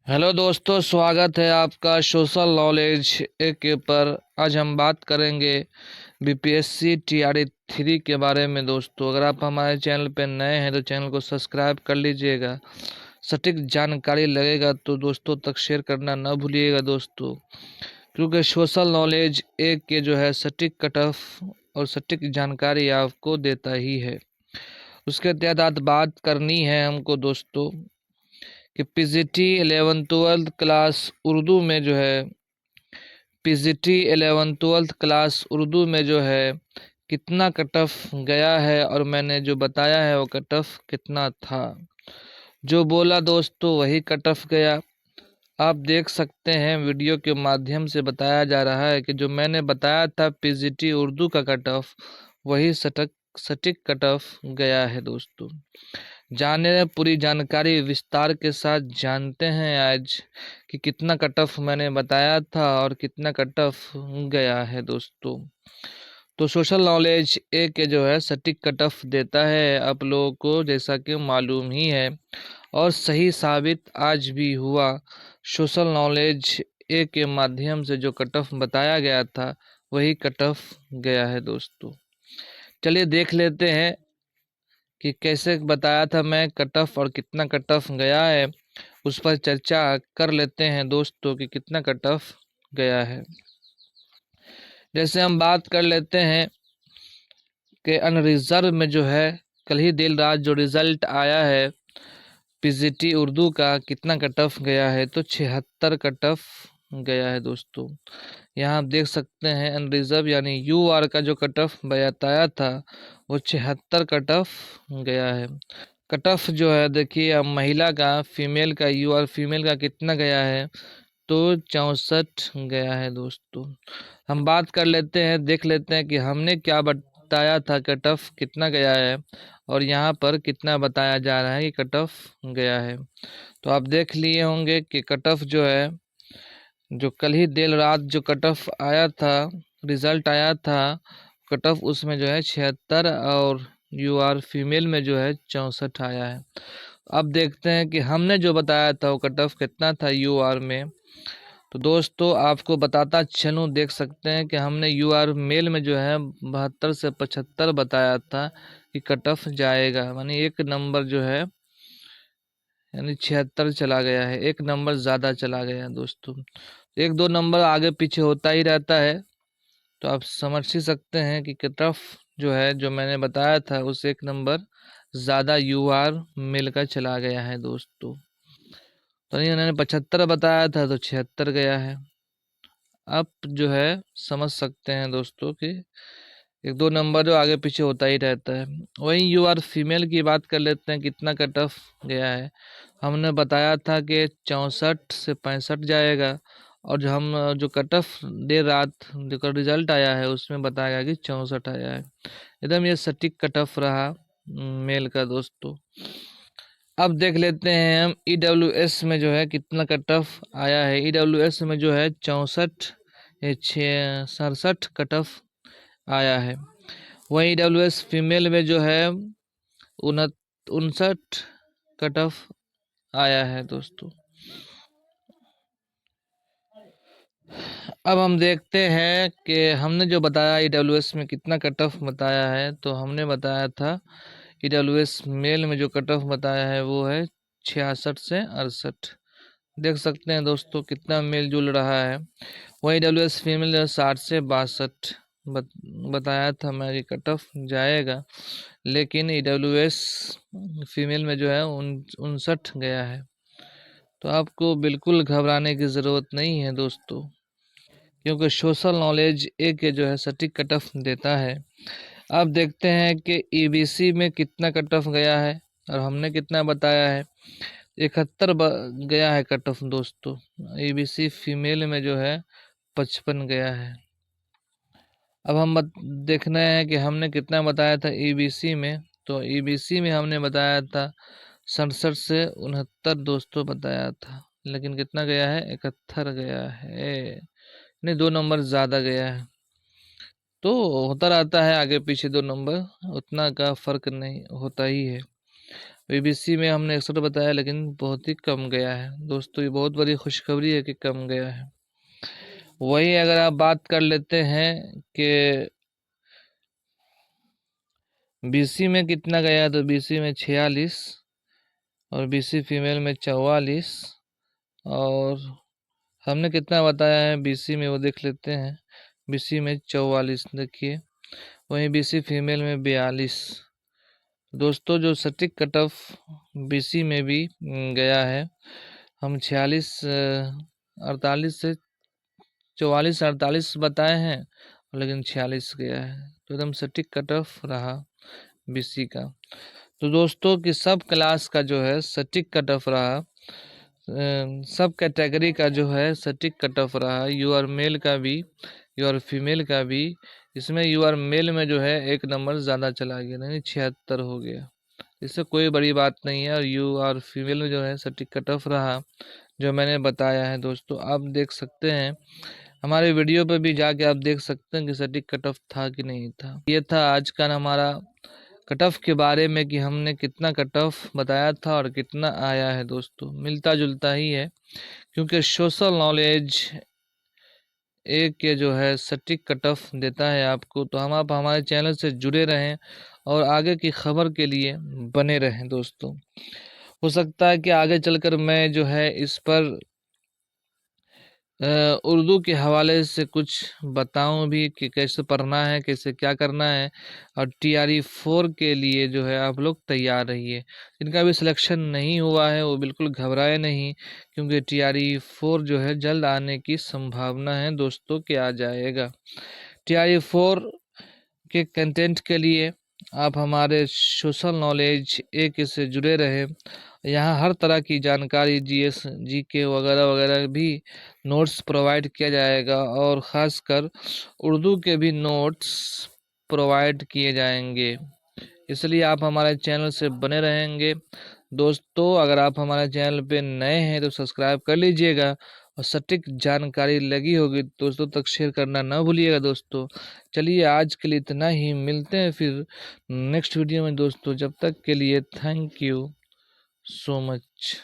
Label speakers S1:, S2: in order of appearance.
S1: Hello दोस्तों, स्वागत है आपका सोशल नॉलेज के पर। आज हम बात करेंगे बीपीएससी टीआरई 3 के बारे में। दोस्तों, अगर आप हमारे चैनल पर नए हैं तो चैनल को सब्सक्राइब कर लीजिएगा। सटीक जानकारी लगेगा तो दोस्तों तक शेयर करना न भूलिएगा दोस्तों, क्योंकि सोशल नॉलेज एक के जो है सटीक कट ऑफ और सटीक जानकारी आपको देता ही है। उसके तहत आज बात करनी है हमको दोस्तों कि पीजीटी 11th-12th क्लास उर्दू में जो है पीजीटी 11th-12th क्लास उर्दू में जो है कितना कट ऑफ गया है, और मैंने जो बताया है वो कट ऑफ कितना था। जो बोला दोस्तों वही कट ऑफ गया। आप देख सकते हैं वीडियो के माध्यम से बताया जा रहा है कि जो मैंने बताया था पीजीटी उर्दू का कट ऑफ वही सटीक कट ऑफ गया है दोस्तों। जाने पूरी जानकारी विस्तार के साथ जानते हैं आज कि कितना कट ऑफ मैंने बताया था और कितना कट ऑफ गया है दोस्तों। तो सोशल नॉलेज ए के जो है सटीक कट ऑफ देता है आप लोगों को, जैसा कि मालूम ही है, और सही साबित आज भी हुआ। सोशल नॉलेज ए के माध्यम से जो कट ऑफ बताया गया था वही कट ऑफ गया है दोस्तों। चलिए देख लेते हैं कि कैसे बताया था मैं कट ऑफ और कितना कट ऑफ गया है। उस पर चर्चा कर लेते हैं दोस्तों कि कितना कट ऑफ गया है। जैसे हम बात कर लेते हैं कि अनरिजर्व में जो है कल ही देर रात जो रिजल्ट आया है पीजीटी उर्दू का कितना कट ऑफ गया है, तो 76 कट ऑफ गया है दोस्तों। यहाँ आप देख सकते हैं अनरिजर्व यानी यूआर का जो कट ऑफ बताया था वो 76 कट ऑफ गया है। कट ऑफ जो है देखिए, अब महिला का फीमेल का यूआर फीमेल का कितना गया है, तो 64 गया है दोस्तों। हम बात कर लेते हैं, देख लेते हैं कि हमने क्या बताया था कट ऑफ कितना गया है और यहाँ पर कितना बताया जा रहा है कि कट ऑफ गया है। तो आप देख लिए होंगे कि कट ऑफ जो है जो कल ही देर रात जो कट ऑफ आया था, रिजल्ट आया था कट ऑफ, उसमें जो है 76 और यूआर फीमेल में जो है 64 आया है। अब देखते हैं कि हमने जो बताया था वो कट ऑफ कितना था यूआर में। तो दोस्तों आपको बताता चलूँ, देख सकते हैं कि हमने यूआर मेल में जो है 72 से 75 बताया था कि कट ऑफ जाएगा, यानी एक नंबर जो है यानी 76 चला गया है, एक नंबर ज़्यादा चला गया है दोस्तों। एक दो नंबर आगे पीछे होता ही रहता है, तो आप समझ ही सकते हैं कि कट ऑफ जो है जो मैंने बताया था उस एक नंबर ज़्यादा यूआर मेल का चला गया है दोस्तों। तो नहीं, उन्होंने 75 बताया था तो 76 गया है। आप जो है समझ सकते हैं दोस्तों कि एक दो नंबर जो आगे पीछे होता ही रहता है। वहीं यूआर फीमेल की बात कर लेते हैं, कितना कट ऑफ गया है। हमने बताया था कि 64 से 65 जाएगा, और जो हम जो कट ऑफ देर रात जो रिजल्ट आया है उसमें बताया गया कि 64 आया है। एकदम ये सटीक कट ऑफ रहा मेल का दोस्तों। अब देख लेते हैं हम ईडब्ल्यूएस में जो है कितना कट ऑफ आया है। ईडब्ल्यूएस में जो है 67 कट ऑफ आया है। वहीं ईडब्ल्यूएस फीमेल में जो है 59 कट ऑफ आया है दोस्तों। अब हम देखते हैं कि हमने जो बताया ईडब्ल्यूएस में कितना कट ऑफ बताया है, तो हमने बताया था ईडब्ल्यूएस मेल में जो कट ऑफ बताया है वो है 66 से 68। देख सकते हैं दोस्तों कितना मेल जुल रहा है। वही ईडब्ल्यूएस फीमेल 60 से 62 बताया था मैं कि कट ऑफ जाएगा, लेकिन ईडब्ल्यूएस फीमेल में जो है 59 गया है। तो आपको बिल्कुल घबराने की ज़रूरत नहीं है दोस्तों, क्योंकि सोशल नॉलेज एक जो है सटीक कट ऑफ देता है। अब देखते हैं कि ईबीसी में कितना कट ऑफ गया है और हमने कितना बताया है। 71 गया है कट ऑफ दोस्तों। ईबीसी फीमेल में जो है 55 गया है। अब हम देखना है कि हमने कितना बताया था ईबीसी में। तो ईबीसी में हमने बताया था 67 से 69 दोस्तों बताया था, लेकिन कितना गया है 71 गया है, नहीं दो नंबर ज़्यादा गया है। तो होता रहता है आगे पीछे दो नंबर, उतना का फर्क नहीं होता ही है। बीबीसी में हमने 61 बताया, लेकिन बहुत ही कम गया है दोस्तों। ये बहुत बड़ी खुशखबरी है कि कम गया है। वही अगर आप बात कर लेते हैं कि बीसी में कितना गया, तो बीसी में 46 और बीसी फीमेल में 44, और हमने कितना बताया है बीसी में वो देख लेते हैं। बीसी में 44 देखिए, वहीं बीसी फीमेल में 42। दोस्तों जो सटीक कट ऑफ बीसी में भी गया है, हम 46 48 से 44 48 बताए हैं, लेकिन 46 गया है, तो एकदम सटीक कट ऑफ रहा बीसी का। तो दोस्तों कि सब क्लास का जो है सटीक कट ऑफ रहा, सब कैटेगरी का जो है सटीक कट ऑफ रहा, यूआर मेल का भी यूआर फीमेल का भी। इसमें यूआर मेल में जो है एक नंबर ज़्यादा चला गया, नहीं 76 हो गया। इससे कोई बड़ी बात नहीं है, और यूआर फीमेल में जो है सटीक कट ऑफ रहा जो मैंने बताया है दोस्तों। आप देख सकते हैं हमारे वीडियो पे भी जाके आप देख सकते हैं कि सटीक कट ऑफ था कि नहीं था। ये था आज का हमारा कट ऑफ के बारे में कि हमने कितना कट ऑफ बताया था और कितना आया है दोस्तों। मिलता जुलता ही है, क्योंकि सोशल नॉलेज एक के जो है सटीक कट ऑफ देता है आपको। तो हम आप हमारे चैनल से जुड़े रहें और आगे की खबर के लिए बने रहें दोस्तों। हो सकता है कि आगे चलकर मैं जो है इस पर उर्दू के हवाले से कुछ बताऊं भी कि कैसे पढ़ना है, कैसे क्या करना है। और टीआरई 4 के लिए जो है आप लोग तैयार रहिए। जिनका भी सिलेक्शन नहीं हुआ है वो बिल्कुल घबराए नहीं, क्योंकि टीआरई 4 जो है जल्द आने की संभावना है दोस्तों कि आ जाएगा। टीआरई 4 के कंटेंट के लिए आप हमारे सोशल नॉलेज एक से जुड़े रहे। यहाँ हर तरह की जानकारी जीएस जीके वगैरह वगैरह भी नोट्स प्रोवाइड किया जाएगा, और ख़ासकर उर्दू के भी नोट्स प्रोवाइड किए जाएंगे। इसलिए आप हमारे चैनल से बने रहेंगे दोस्तों। अगर आप हमारे चैनल पे नए हैं तो सब्सक्राइब कर लीजिएगा, और सटीक जानकारी लगी होगी दोस्तों तक शेयर करना ना भूलिएगा दोस्तों। चलिए आज के लिए इतना ही, मिलते हैं फिर नेक्स्ट वीडियो में दोस्तों। जब तक के लिए थैंक यू सो मच।